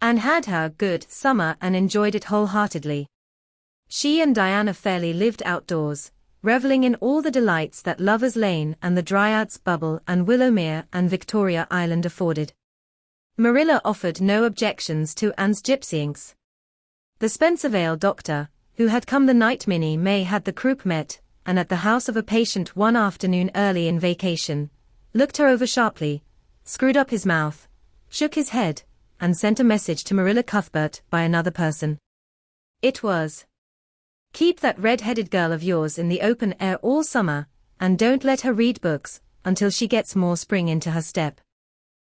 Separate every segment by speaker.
Speaker 1: Anne had her good summer and enjoyed it wholeheartedly. She and Diana fairly lived outdoors, reveling in all the delights that Lover's Lane and the Dryads Bubble and Willowmere and Victoria Island afforded. Marilla offered no objections to Anne's gypsyings. The Spencervale doctor, who had come the night Minnie May had the croup met, and at the house of a patient one afternoon early in vacation, looked her over sharply, screwed up his mouth, shook his head, and sent a message to Marilla Cuthbert by another person. It was, "Keep that red-headed girl of yours in the open air all summer, and don't let her read books until she gets more spring into her step."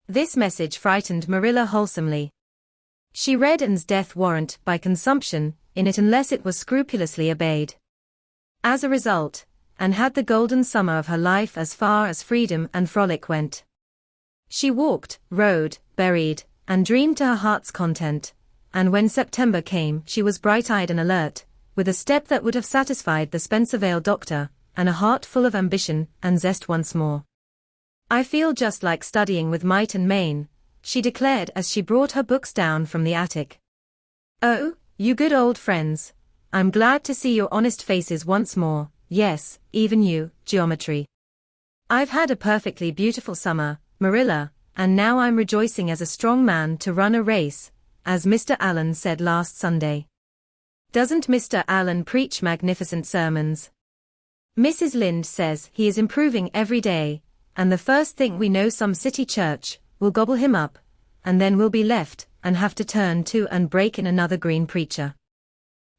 Speaker 1: This message frightened Marilla wholesomely. She read Anne's death warrant by consumption in it unless it was scrupulously obeyed. As a result, Anne had the golden summer of her life as far as freedom and frolic went. She walked, rode, buried, and dreamed to her heart's content, and when September came she was bright-eyed and alert, with a step that would have satisfied the Spencervale doctor, and a heart full of ambition and zest once more. "I feel just like studying with might and main," she declared as she brought her books down from the attic. "Oh, you good old friends. I'm glad to see your honest faces once more, yes, even you, geometry. I've had a perfectly beautiful summer, Marilla, and now I'm rejoicing as a strong man to run a race, as Mr. Allen said last Sunday. Doesn't Mr. Allen preach magnificent sermons? Mrs. Lynde says he is improving every day, and the first thing we know some city church will gobble him up, and then we'll be left and have to turn to and break in another green preacher.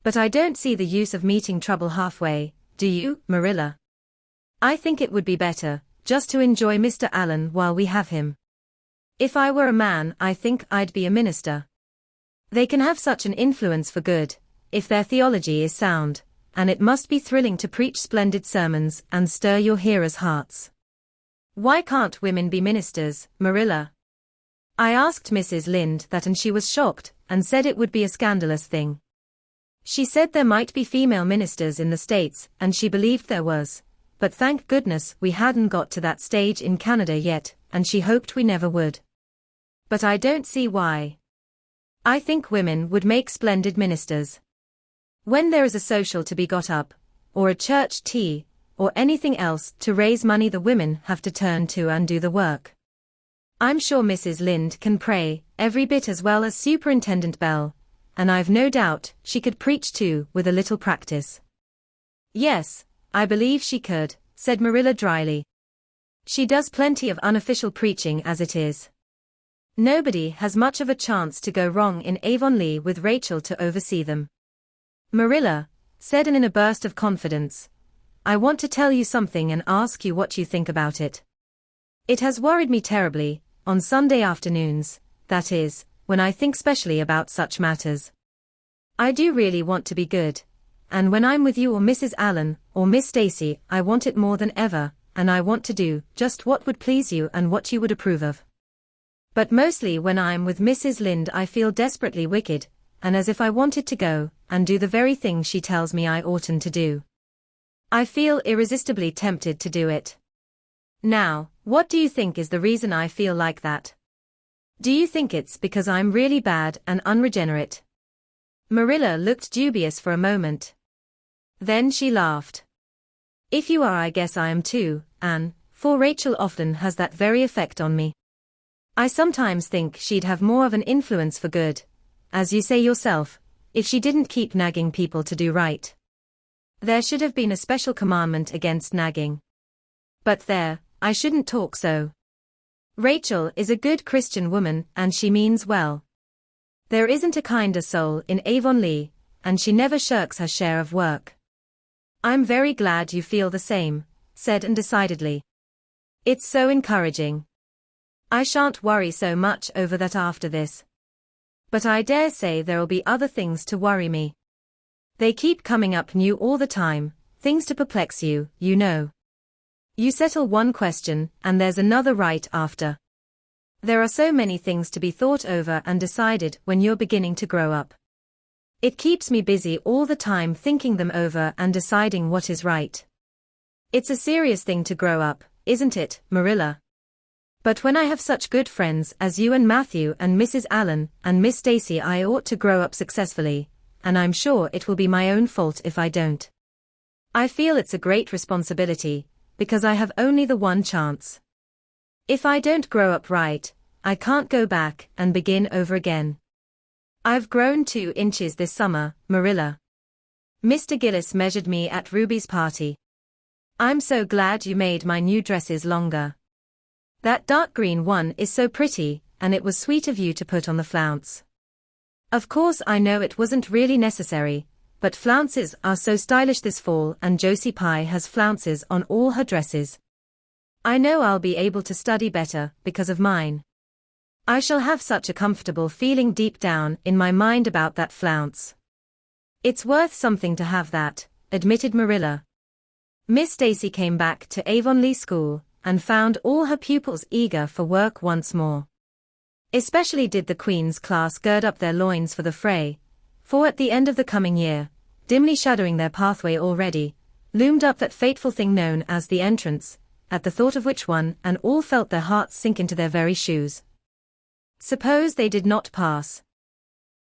Speaker 1: But I don't see the use of meeting trouble halfway, do you, Marilla? I think it would be better just to enjoy Mr. Allen while we have him. If I were a man, I think I'd be a minister. They can have such an influence for good, if their theology is sound, and it must be thrilling to preach splendid sermons and stir your hearers' hearts. Why can't women be ministers, Marilla? I asked Mrs. Lynde that and she was shocked and said it would be a scandalous thing. She said there might be female ministers in the States and she believed there was, but thank goodness we hadn't got to that stage in Canada yet, and she hoped we never would. But I don't see why. I think women would make splendid ministers. When there is a social to be got up, or a church tea, or anything else to raise money, the women have to turn to and do the work. I'm sure Mrs. Lynde can pray every bit as well as Superintendent Bell, and I've no doubt she could preach too with a little practice. Yes, I believe she could, said Marilla dryly. She does plenty of unofficial preaching as it is. Nobody has much of a chance to go wrong in Avonlea with Rachel to oversee them. Marilla, said Anne in a burst of confidence, I want to tell you something and ask you what you think about it. It has worried me terribly, on Sunday afternoons, that is, when I think specially about such matters. I do really want to be good, and when I'm with you or Mrs. Allen, or Miss Stacy, I want it more than ever, and I want to do just what would please you and what you would approve of. But mostly when I'm with Mrs. Lynde I feel desperately wicked, and as if I wanted to go and do the very thing she tells me I oughtn't to do. I feel irresistibly tempted to do it. Now, what do you think is the reason I feel like that? Do you think it's because I'm really bad and unregenerate? Marilla looked dubious for a moment. Then she laughed. If you are, I guess I am too, Anne, for Rachel often has that very effect on me. I sometimes think she'd have more of an influence for good, as you say yourself, if she didn't keep nagging people to do right. There should have been a special commandment against nagging. But there, I shouldn't talk so. Rachel is a good Christian woman and she means well. There isn't a kinder soul in Avonlea, and she never shirks her share of work. I'm very glad you feel the same, said Anne decidedly. It's so encouraging. I shan't worry so much over that after this. But I dare say there'll be other things to worry me. They keep coming up new all the time, things to perplex you, you know. You settle one question, and there's another right after. There are so many things to be thought over and decided when you're beginning to grow up. It keeps me busy all the time thinking them over and deciding what is right. It's a serious thing to grow up, isn't it, Marilla? But when I have such good friends as you and Matthew and Mrs. Allen and Miss Stacy, I ought to grow up successfully, and I'm sure it will be my own fault if I don't. I feel it's a great responsibility, because I have only the one chance. If I don't grow up right, I can't go back and begin over again. I've grown 2 inches this summer, Marilla. Mr. Gillis measured me at Ruby's party. I'm so glad you made my new dresses longer. That dark green one is so pretty, and it was sweet of you to put on the flounce. Of course I know it wasn't really necessary, but flounces are so stylish this fall, and Josie Pye has flounces on all her dresses. I know I'll be able to study better because of mine. I shall have such a comfortable feeling deep down in my mind about that flounce. It's worth something to have that, admitted Marilla. Miss Stacy came back to Avonlea School and found all her pupils eager for work once more. Especially did the Queen's class gird up their loins for the fray, for at the end of the coming year, dimly shadowing their pathway already, loomed up that fateful thing known as the entrance, at the thought of which one and all felt their hearts sink into their very shoes. Suppose they did not pass.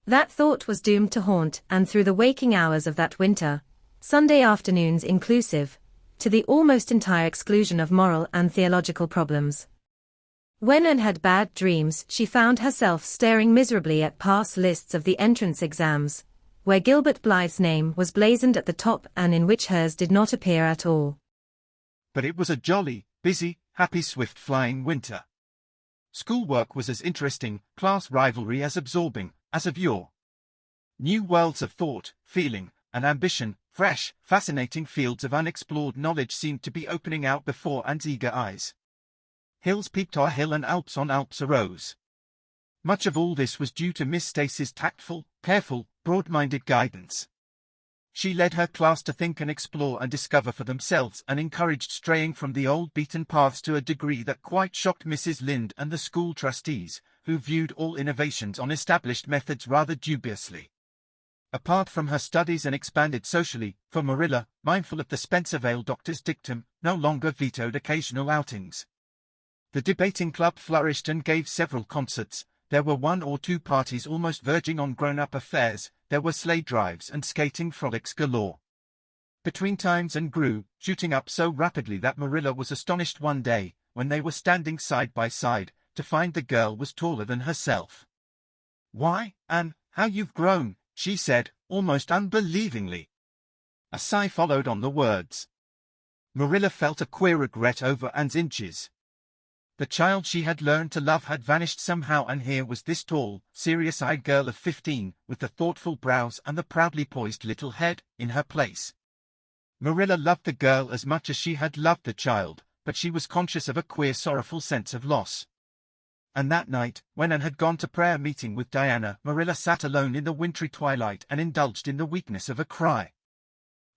Speaker 1: That thought was doomed to haunt and through the waking hours of that winter, Sunday afternoons inclusive, to the almost entire exclusion of moral and theological problems. When Anne had bad dreams, she found herself staring miserably at pass lists of the entrance exams, where Gilbert Blythe's name was blazoned at the top and in which hers did not appear at all.
Speaker 2: But it was a jolly, busy, happy, swift-flying winter. Schoolwork was as interesting, class rivalry as absorbing, as of yore. New worlds of thought, feeling, and ambition, fresh, fascinating fields of unexplored knowledge seemed to be opening out before Anne's eager eyes. Hills peaked o'er hill and Alps on Alps arose. Much of all this was due to Miss Stacy's tactful, careful, broad-minded guidance. She led her class to think and explore and discover for themselves and encouraged straying from the old beaten paths to a degree that quite shocked Mrs. Lynde and the school trustees, who viewed all innovations on established methods rather dubiously. Apart from her studies and expanded socially, for Marilla, mindful of the Spencervale doctor's dictum, no longer vetoed occasional outings. The debating club flourished and gave several concerts. There were 1 or 2 parties almost verging on grown-up affairs, there were sleigh drives and skating frolics galore. Between times and grew, shooting up so rapidly that Marilla was astonished one day, when they were standing side by side, to find the girl was taller than herself. "Why, Anne, how you've grown," she said, almost unbelievingly. A sigh followed on the words. Marilla felt a queer regret over Anne's inches. The child she had learned to love had vanished somehow, and here was this tall, serious-eyed girl of 15, with the thoughtful brows and the proudly poised little head, in her place. Marilla loved the girl as much as she had loved the child, but she was conscious of a queer, sorrowful sense of loss. And that night, when Anne had gone to prayer meeting with Diana, Marilla sat alone in the wintry twilight and indulged in the weakness of a cry.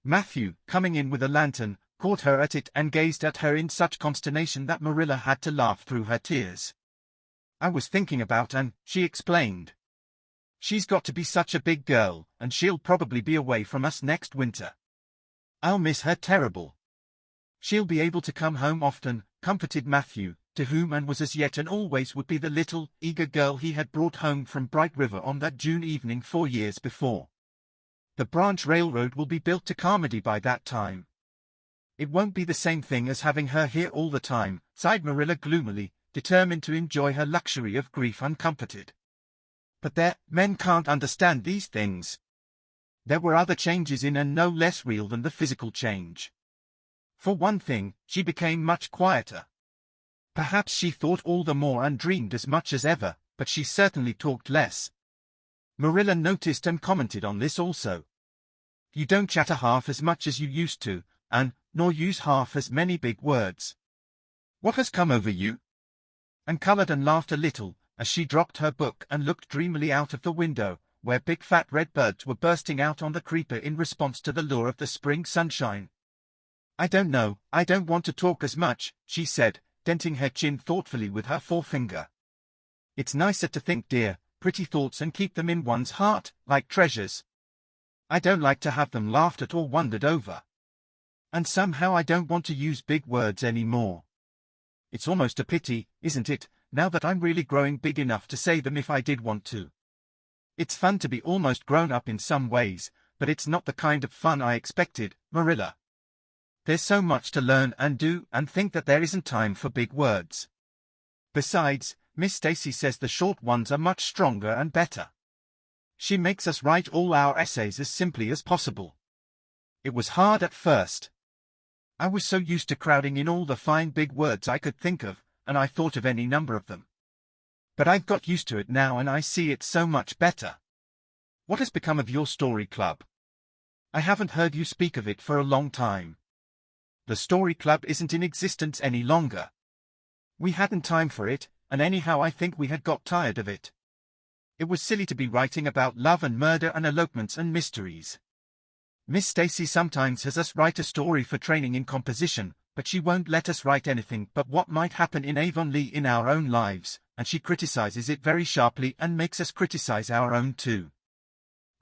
Speaker 2: Matthew, coming in with a lantern, caught her at it and gazed at her in such consternation that Marilla had to laugh through her tears. "I was thinking about Anne," she explained. "She's got to be such a big girl, and she'll probably be away from us next winter. I'll miss her terrible." "She'll be able to come home often," comforted Matthew, to whom Anne was as yet and always would be the little, eager girl he had brought home from Bright River on that June evening 4 years before. "The branch railroad will be built to Carmody by that time." "It won't be the same thing as having her here all the time," sighed Marilla gloomily, determined to enjoy her luxury of grief uncomforted. But there, men can't understand these things. There were other changes in Anne no less real than the physical change. For one thing, she became much quieter. Perhaps she thought all the more and dreamed as much as ever, but she certainly talked less. Marilla noticed and commented on this also. "You don't chatter half as much as you used to, Anne, nor use half as many big words. What has come over you?" Anne colored and laughed a little, as she dropped her book and looked dreamily out of the window, where big fat red birds were bursting out on the creeper in response to the lure of the spring sunshine. "I don't know, I don't want to talk as much," she said, denting her chin thoughtfully with her forefinger. "It's nicer to think dear, pretty thoughts and keep them in one's heart, like treasures. I don't like to have them laughed at or wondered over. And somehow I don't want to use big words any more. It's almost a pity, isn't it, now that I'm really growing big enough to say them if I did want to. It's fun to be almost grown up in some ways, but it's not the kind of fun I expected, Marilla. There's so much to learn and do and think that there isn't time for big words. Besides, Miss Stacy says the short ones are much stronger and better. She makes us write all our essays as simply as possible. It was hard at first. I was so used to crowding in all the fine big words I could think of, and I thought of any number of them. But I've got used to it now and I see it's so much better. What has become of your story club? I haven't heard you speak of it for a long time. The story club isn't in existence any longer. We hadn't time for it, and anyhow I think we had got tired of it. It was silly to be writing about love and murder and elopements and mysteries. Miss Stacy sometimes has us write a story for training in composition, but she won't let us write anything but what might happen in Avonlea in our own lives, and she criticizes it very sharply and makes us criticize our own too.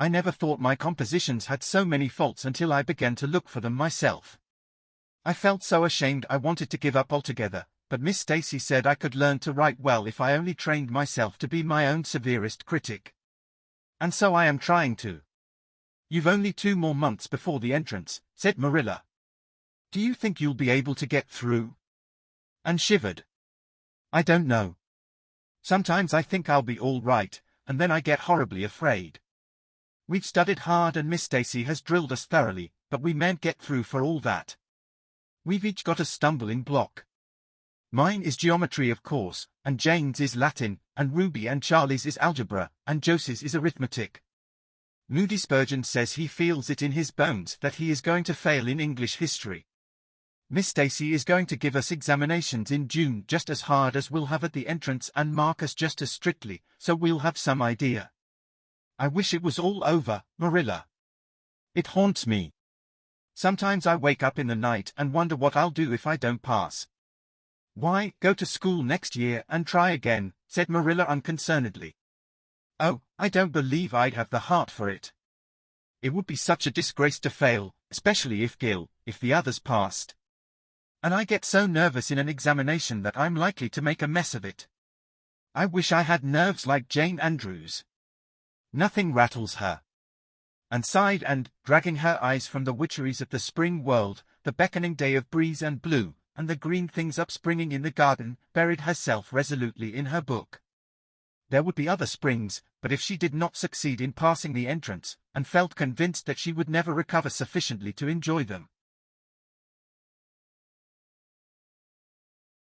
Speaker 2: I never thought my compositions had so many faults until I began to look for them myself. I felt so ashamed I wanted to give up altogether, but Miss Stacy said I could learn to write well if I only trained myself to be my own severest critic. And so I am trying to. You've only 2 more months before the entrance, said Marilla. Do you think you'll be able to get through? Anne shivered. I don't know. Sometimes I think I'll be all right, and then I get horribly afraid. We've studied hard and Miss Stacy has drilled us thoroughly, but we mayn't get through for all that. We've each got a stumbling block. Mine is geometry of course, and Jane's is Latin, and Ruby and Charlie's is algebra, and Josie's is arithmetic. Moody Spurgeon says he feels it in his bones that he is going to fail in English history. Miss Stacy is going to give us examinations in June just as hard as we'll have at the entrance and mark us just as strictly, so we'll have some idea. I wish it was all over, Marilla. It haunts me. Sometimes I wake up in the night and wonder what I'll do if I don't pass. Why, go to school next year and try again, said Marilla unconcernedly. Oh, I don't believe I'd have the heart for it. It would be such a disgrace to fail, especially if the others passed. And I get so nervous in an examination that I'm likely to make a mess of it. I wish I had nerves like Jane Andrews. Nothing rattles her. And sighed and, dragging her eyes from the witcheries of the spring world, the beckoning day of breeze and blue, and the green things upspringing in the garden, buried herself resolutely in her book. There would be other springs, but if she did not succeed in passing the entrance, and felt convinced that she would never recover sufficiently to enjoy them,